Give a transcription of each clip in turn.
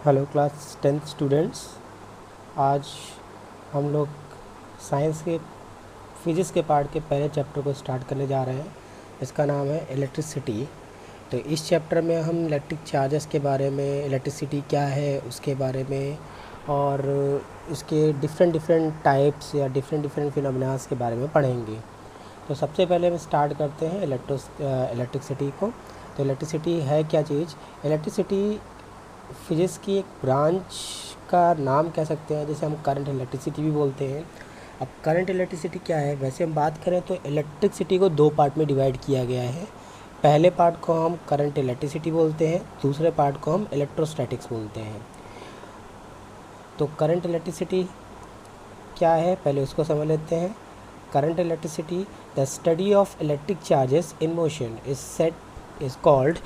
Hello class 10th students. आज हम लोग साइंस के फिज़िक्स के पार्ट के पहले चैप्टर को स्टार्ट करने जा रहे हैं। इसका नाम है इलेक्ट्रिसिटी। तो इस चैप्टर में हम इलेक्ट्रिक चार्जेस के बारे में, इलेक्ट्रिसिटी क्या है उसके बारे में, और इसके डिफरेंट टाइप्स या डिफरेंट फिनोमेनास के बारे में पढ़ेंगे। तो सबसे पहले हम स्टार्ट करते हैं इलेक्ट्रिसिटी को। तो इलेक्ट्रिसिटी है क्या चीज़? इलेक्ट्रिसिटी फिजिक्स की एक ब्रांच का नाम कह सकते हैं, जिसे हम करंट इलेक्ट्रिसिटी भी बोलते हैं। अब करंट इलेक्ट्रिसिटी क्या है? वैसे हम बात करें तो इलेक्ट्रिसिटी को दो पार्ट में डिवाइड किया गया है। पहले पार्ट को हम करंट इलेक्ट्रिसिटी बोलते हैं, दूसरे पार्ट को हम इलेक्ट्रोस्टैटिक्स बोलते हैं। तो करंट इलेक्ट्रिसिटी क्या है, पहले उसको समझ लेते हैं। Current electricity, the study of electric charges in motion is called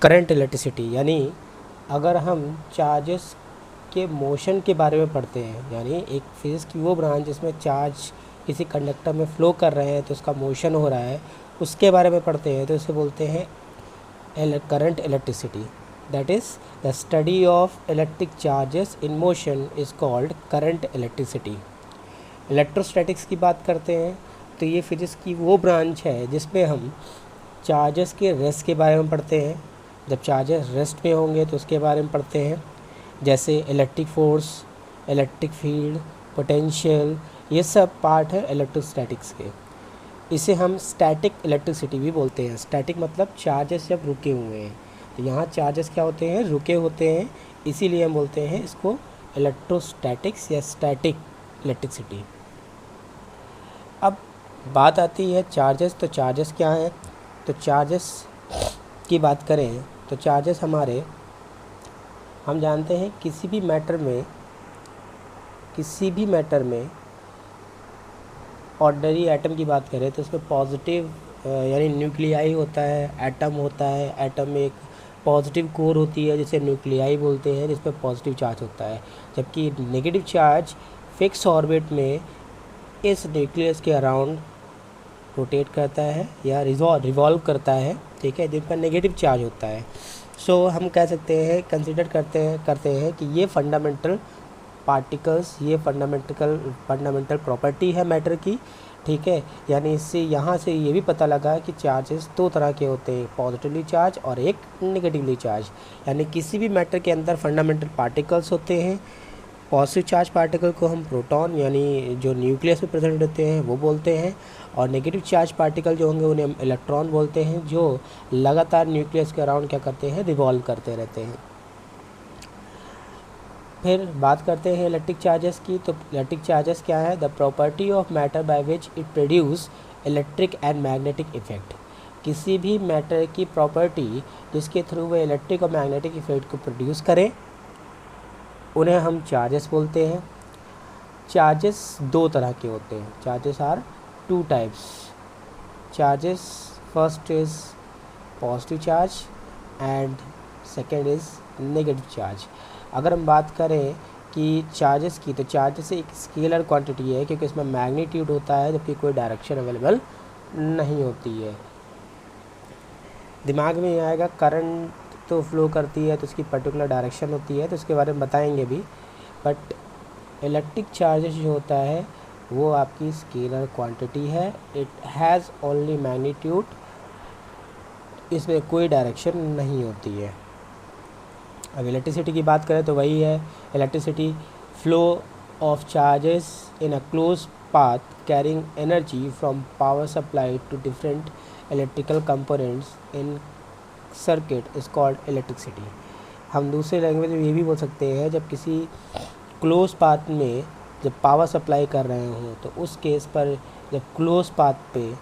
current electricity. यानी अगर हम चार्जेस के मोशन के बारे में पढ़ते हैं, यानी एक फिजिक्स की वो ब्रांच जिसमें चार्ज किसी कंडक्टर में फ़्लो कर रहे हैं तो उसका मोशन हो रहा है, उसके बारे में पढ़ते हैं, तो इसे बोलते हैं current electricity. That is the study of electric charges in motion is called current electricity. Electrostatics की बात करते हैं तो ये फिजिक्स की वो ब्रांच है जिसमें हम चार्जेस के रेस्ट के बारे में पढ़ते हैं। जब चार्जेस रेस्ट में होंगे तो उसके बारे में पढ़ते हैं, जैसे electric force, electric field, potential, ये सब पार्ट है इलेक्ट्रोस्टैटिक्स के। इसे हम स्टैटिक इलेक्ट्रिसिटी भी बोलते हैं। स्टैटिक मतलब चार्जेस जब रुके हुए हैं, तो यहाँ चार्जेस क्या होते हैं? रुके होते हैं, इसीलिए हम बोलते हैं इसको इलेक्ट्रोस्टैटिक्स या स्टैटिक इलेक्ट्रिसिटी। अब बात आती है चार्जेस। तो चार्जेस क्या है? तो चार्जेस की बात करें तो चार्जेस हम जानते हैं किसी भी मैटर में ऑर्डिनरी एटम की बात करें तो उसमें पॉजिटिव यानी न्यूक्लियाई होता है, एटम होता है। एटम में एक पॉजिटिव कोर होती है जिसे न्यूक्लियाई बोलते हैं, जिस पर पॉजिटिव चार्ज होता है। जबकि नेगेटिव चार्ज फिक्स ऑर्बिट में इस न्यूक्लियस के अराउंड रोटेट करता है या रिवॉल्व करता है, ठीक है, जिन पर नेगेटिव चार्ज होता है। सो हम कह सकते हैं, कंसिडर करते हैं कि ये फंडामेंटल पार्टिकल्स, ये फंडामेंटल प्रॉपर्टी है मैटर की, ठीक है। यानी इससे यहाँ से ये भी पता लगा कि चार्जेस दो तरह के होते हैं, पॉजिटिवली चार्ज और एक नेगेटिवली चार्ज। यानी किसी भी मैटर के अंदर फंडामेंटल पार्टिकल्स होते हैं। पॉजिटिव चार्ज पार्टिकल को हम प्रोटॉन यानी जो न्यूक्लियस में प्रेजेंट होते हैं वो बोलते हैं, और नेगेटिव चार्ज पार्टिकल जो होंगे उन्हें हम इलेक्ट्रॉन बोलते हैं, जो लगातार न्यूक्लियस के अराउंड क्या करते हैं? रिवॉल्व करते रहते हैं। फिर बात करते हैं इलेक्ट्रिक चार्जेस की। तो इलेक्ट्रिक चार्जेस क्या है? The property of matter by which it produce electric and magnetic effect. किसी भी मैटर की प्रॉपर्टी जिसके थ्रू वह इलेक्ट्रिक और मैग्नेटिक इफेक्ट को प्रोड्यूस करें, उन्हें हम चार्जेस बोलते हैं। चार्जेस दो तरह के होते हैं। Charges are two types. Charges, first is positive charge and second is negative charge. अगर हम बात करें कि चार्जेस की, तो चार्जेस एक स्केलर क्वांटिटी है, क्योंकि इसमें मैग्नीट्यूड होता है जबकि कोई डायरेक्शन अवेलेबल नहीं होती है। दिमाग में ये आएगा करंट तो फ्लो करती है तो उसकी पर्टिकुलर डायरेक्शन होती है, तो उसके बारे में बताएंगे भी। बट इलेक्ट्रिक चार्जेस जो होता है वो आपकी स्केलर क्वांटिटी है। इट हैज़ ओनली मैग्नीट्यूड, इसमें कोई डायरेक्शन नहीं होती है। अब इलेक्ट्रिसिटी की बात करें तो वही है। Electricity, flow of charges in a closed path carrying energy from power supply to different electrical components in circuit is called electricity. हम दूसरे लैंग्वेज में ये भी बोल सकते हैं, जब किसी क्लोज पाथ में जब पावर सप्लाई कर रहे हों तो उस केस पर जब क्लोज पाथ पे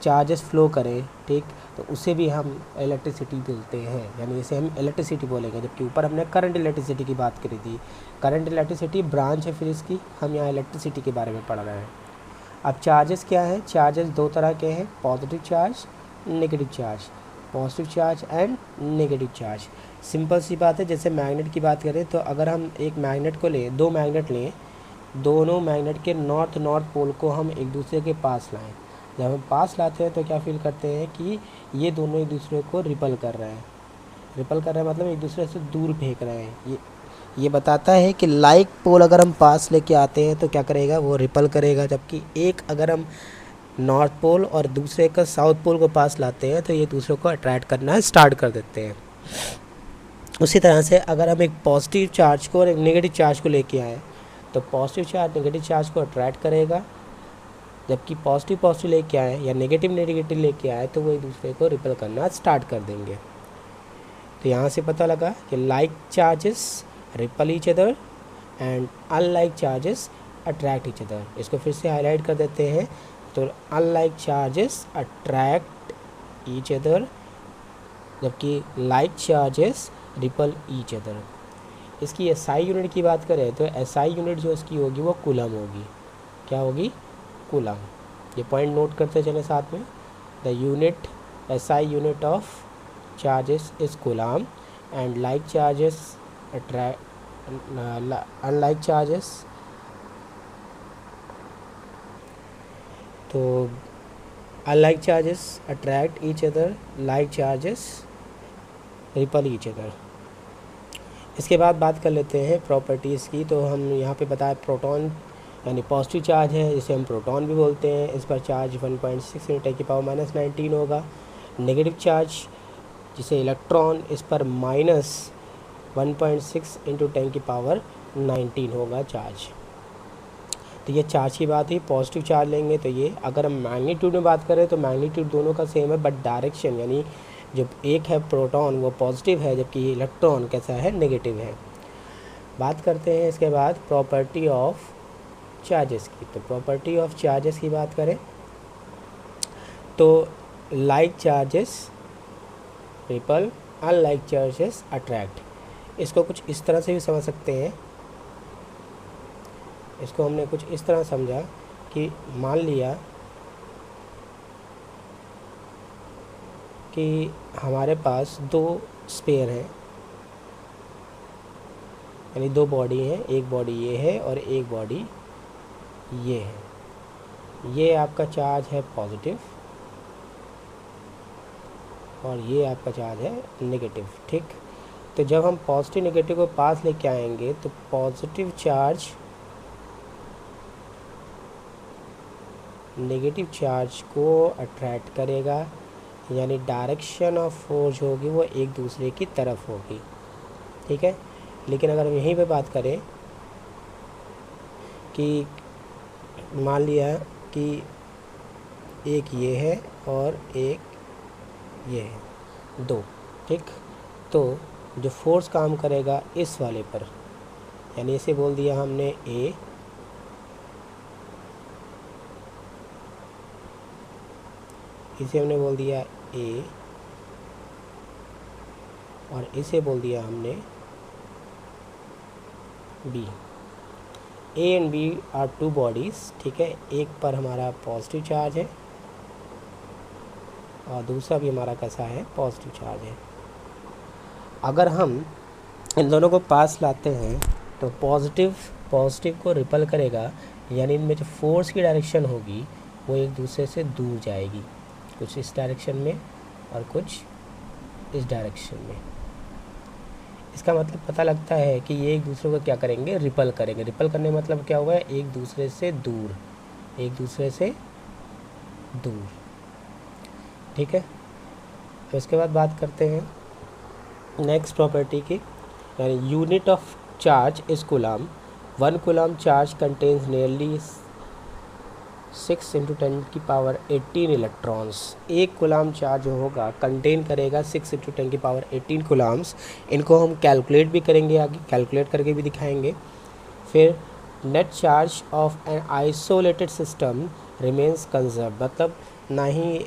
चार्जेस फ्लो करें, ठीक, तो उसे भी हम इलेक्ट्रिसिटी बोलते हैं, यानी इसे हम इलेक्ट्रिसिटी बोलेंगे। जबकि ऊपर हमने करंट इलेक्ट्रिसिटी की बात करी थी। करंट इलेक्ट्रिसिटी ब्रांच है फिर इसकी, हम यहाँ इलेक्ट्रिसिटी के बारे में पढ़ रहे हैं। अब चार्जेस क्या है? चार्जेस दो तरह के हैं, positive charge, negative charge. Positive charge and negative charge, simple सी बात है। जैसे मैग्नेट की बात करें तो अगर हम एक मैग्नेट को लें, दो मैग्नेट लें, दोनों मैग्नेट के नॉर्थ पोल को हम एक दूसरे के पास लाएं। जब हम पास लाते हैं तो क्या फील करते हैं कि ये दोनों एक दूसरे को रिपल कर रहे हैं, रिपल कर रहे हैं मतलब एक दूसरे से दूर फेंक रहे हैं। ये बताता है कि लाइक पोल अगर हम पास लेके आते हैं तो क्या करेगा, वो रिपल करेगा, जबकि एक अगर हम नॉर्थ पोल और दूसरे का साउथ पोल को पास लाते हैं तो ये दूसरे को अट्रैक्ट करना स्टार्ट कर देते हैं। उसी तरह से अगर हम एक पॉजिटिव चार्ज को और एक नेगेटिव चार्ज को लेके आए तो पॉजिटिव चार्ज नेगेटिव चार्ज को अट्रैक्ट करेगा, जबकि पॉजिटिव पॉजिटिव लेके आए या नेगेटिव नेगेटिव लेके आए तो वो एक दूसरे को रिपल करना स्टार्ट कर देंगे। तो यहाँ से पता लगा कि like charges repel each other and unlike charges attract each other. इसको फिर से हाईलाइट कर देते हैं। तो unlike charges attract each other, जबकि like charges repel each other. इसकी एसआई यूनिट की बात करें तो एसआई यूनिट जो इसकी होगी वो कूलम होगी। क्या होगी? कूलम। ये पॉइंट नोट करते चले साथ में। The unit SI unit of charges is coulomb and like charges attract unlike charges. तो unlike charges attract each other, like charges repel each other. इसके बाद बात कर लेते हैं प्रॉपर्टीज़ की। तो हम यहाँ पे बताया प्रोटॉन यानी पॉजिटिव चार्ज है जिसे हम प्रोटॉन भी बोलते हैं, इस पर चार्ज 1.6 × 10⁻⁻19 होगा। नेगेटिव चार्ज जिसे इलेक्ट्रॉन, इस पर -1.6 × 10⁻19 होगा चार्ज। तो ये चार्ज की बात हुई। पॉजिटिव चार्ज लेंगे तो ये, अगर हम मैग्नीट्यूड में बात करें तो मैग्नीट्यूड दोनों का सेम है, बट डायरेक्शन यानी जब एक है प्रोटॉन वो पॉजिटिव है जबकि इलेक्ट्रॉन कैसा है, नेगेटिव है। बात करते हैं इसके बाद प्रॉपर्टी ऑफ चार्जेस की। तो प्रॉपर्टी ऑफ चार्जेस की बात करें तो like charges ripple, unlike charges attract. इसको कुछ इस तरह से भी समझ सकते हैं। इसको हमने कुछ इस तरह समझा कि मान लिया कि हमारे पास दो स्पेयर हैं यानी दो बॉडी हैं, एक बॉडी ये है और एक बॉडी ये है। ये आपका चार्ज है पॉजिटिव और ये आपका चार्ज है नेगेटिव, ठीक। तो जब हम पॉजिटिव नेगेटिव को पास लेके आएंगे तो पॉजिटिव चार्ज नेगेटिव चार्ज को अट्रैक्ट करेगा, यानी डायरेक्शन ऑफ फोर्स होगी वो एक दूसरे की तरफ होगी, ठीक है। लेकिन अगर हम यहीं पे बात करें कि मान लिया कि एक ये है और एक ये है, दो, ठीक। तो जो फोर्स काम करेगा इस वाले पर, यानी इसे बोल दिया हमने ए, इसे हमने बोल दिया ए और इसे बोल दिया हमने B. A and B are two bodies, ठीक है। एक पर हमारा पॉजिटिव चार्ज है और दूसरा भी हमारा कैसा है, पॉजिटिव चार्ज है। अगर हम इन दोनों को पास लाते हैं तो पॉजिटिव को रिपल करेगा, यानी इनमें जो फोर्स की डायरेक्शन होगी वो एक दूसरे से दूर जाएगी, कुछ इस डायरेक्शन में और कुछ इस डायरेक्शन में। इसका मतलब पता लगता है कि ये एक दूसरे को क्या करेंगे, रिपल करेंगे। रिपल करने मतलब क्या हुआ है, एक दूसरे से दूर, एक दूसरे से दूर, ठीक है। तो इसके बाद बात करते हैं नेक्स्ट प्रॉपर्टी की, यानी unit of charge is coulomb. 1 coulomb charge contains nearly 6 × 10⁻18 electrons. एक कूलम चार्ज जो होगा कंटेन करेगा 6 × 10⁻18 कूलम्स। इनको हम कैलकुलेट भी करेंगे, आगे कैलकुलेट करके भी दिखाएंगे। फिर net charge of an isolated system remains conserve, मतलब ना ही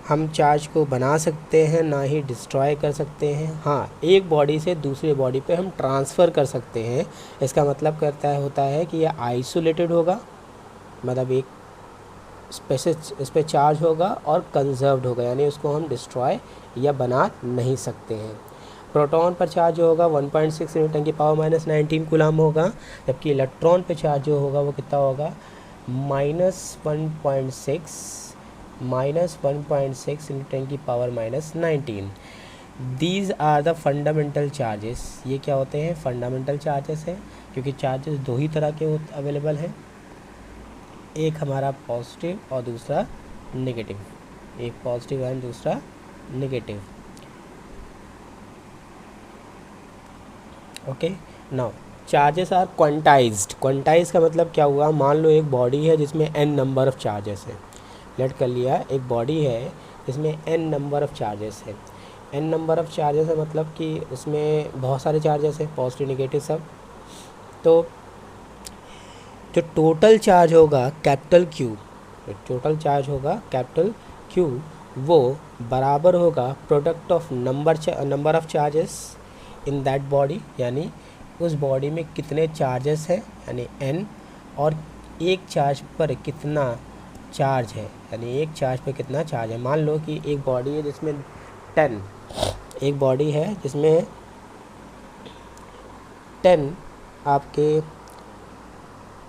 हम चार्ज को बना सकते हैं ना ही डिस्ट्रॉय कर सकते हैं। हाँ, एक बॉडी से दूसरी बॉडी पे हम ट्रांसफ़र कर सकते हैं। इसका मतलब होता है कि यह आइसोलेटेड होगा, मतलब एक इस पर चार्ज होगा और कंजर्व्ड होगा, यानी उसको हम डिस्ट्रॉय या बना नहीं सकते हैं। प्रोटॉन पर चार्ज जो होगा 1.6 × 10⁻⁻19 कूलम होगा, जबकि इलेक्ट्रॉन पर चार्ज जो होगा वो कितना होगा, -1.6 × 10⁻⁻19। These are the fundamental charges, ये क्या होते हैं, फंडामेंटल चार्जेस हैं, क्योंकि चार्जेस दो ही तरह के अवेलेबल हैं, एक हमारा पॉजिटिव और दूसरा नेगेटिव, एक पॉजिटिव एंड दूसरा negative. Okay, now charges are quantized. Quantize का मतलब क्या हुआ, मान लो एक बॉडी है जिसमें n नंबर ऑफ़ चार्जेस है, लेट कर लिया एक बॉडी है जिसमें n नंबर ऑफ़ चार्जेस है। n नंबर ऑफ़ चार्जेस है मतलब कि उसमें बहुत सारे चार्जेस हैं, पॉजिटिव नेगेटिव सब। तो जो टोटल चार्ज होगा कैपिटल Q, टोटल चार्ज होगा कैपिटल Q, वो बराबर होगा product of number of charges in that body, यानी उस बॉडी में कितने चार्जेस हैं यानी n, और एक चार्ज पर कितना चार्ज है, यानी एक चार्ज पर कितना चार्ज है। मान लो कि एक बॉडी है जिसमें 10, एक बॉडी है जिसमें 10 आपके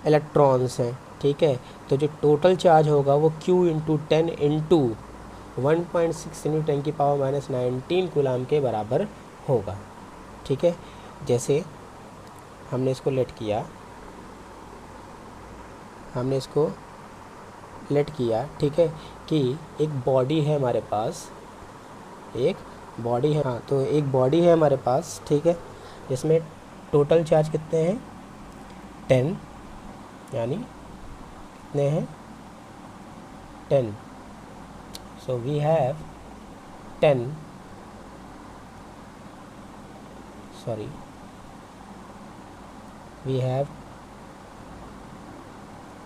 इलेक्ट्रॉन्स हैं, ठीक है। तो जो टोटल चार्ज होगा वो Q इंटू 10 इंटू 1.6 इंटू 10 की पावर माइनस 19 कूलाम के बराबर होगा, ठीक है। जैसे हमने इसको लेट किया, ठीक है, कि एक बॉडी है हमारे पास, एक बॉडी है, हाँ, तो एक बॉडी है हमारे पास, ठीक है, जिसमें टोटल चार्ज कितने हैं 10, यानी कितने हैं 10, so we have 10, sorry we have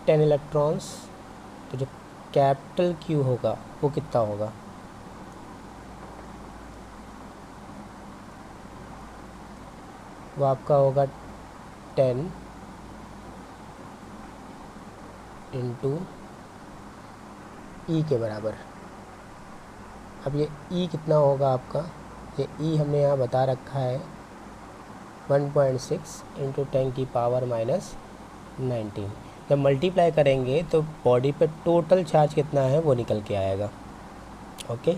10 electrons. तो जो कैपिटल Q होगा वो कितना होगा, वो आपका होगा 10 इंटू E के बराबर। अब ये E कितना होगा आपका, ये E हमने यहाँ बता रखा है 1.6 इंटू 10 की पावर माइनस 19। जब मल्टीप्लाई करेंगे तो बॉडी पे टोटल चार्ज कितना है वो निकल के आएगा। ओके,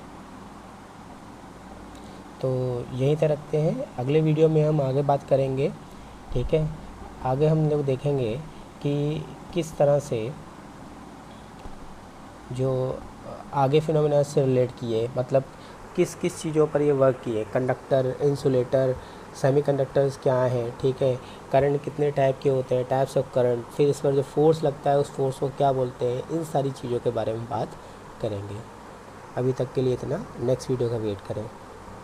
तो यहीं तक रखते हैं, अगले वीडियो में हम आगे बात करेंगे, ठीक है। आगे हम लोग देखेंगे कि किस तरह से जो आगे फिनोमेना से रिलेट किए, मतलब किस किस चीज़ों पर ये वर्क किए, कंडक्टर, इंसुलेटर, सेमीकंडक्टर्स क्या हैं, ठीक है, करंट कितने टाइप के होते हैं, टाइप्स ऑफ करंट, फिर इस पर जो फोर्स लगता है उस फोर्स को क्या बोलते हैं, इन सारी चीज़ों के बारे में बात करेंगे। अभी तक के लिए इतना, नेक्स्ट वीडियो का वेट करें।